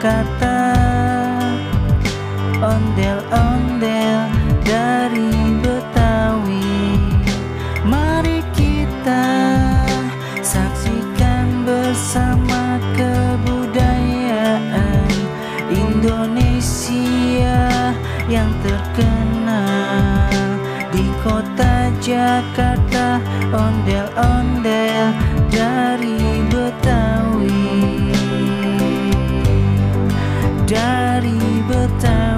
Jakarta, ondel-ondel dari Betawi. Mari kita saksikan bersama kebudayaan Indonesia yang terkenal di kota Jakarta, ondel-ondel dari Betawi, dari Betawi.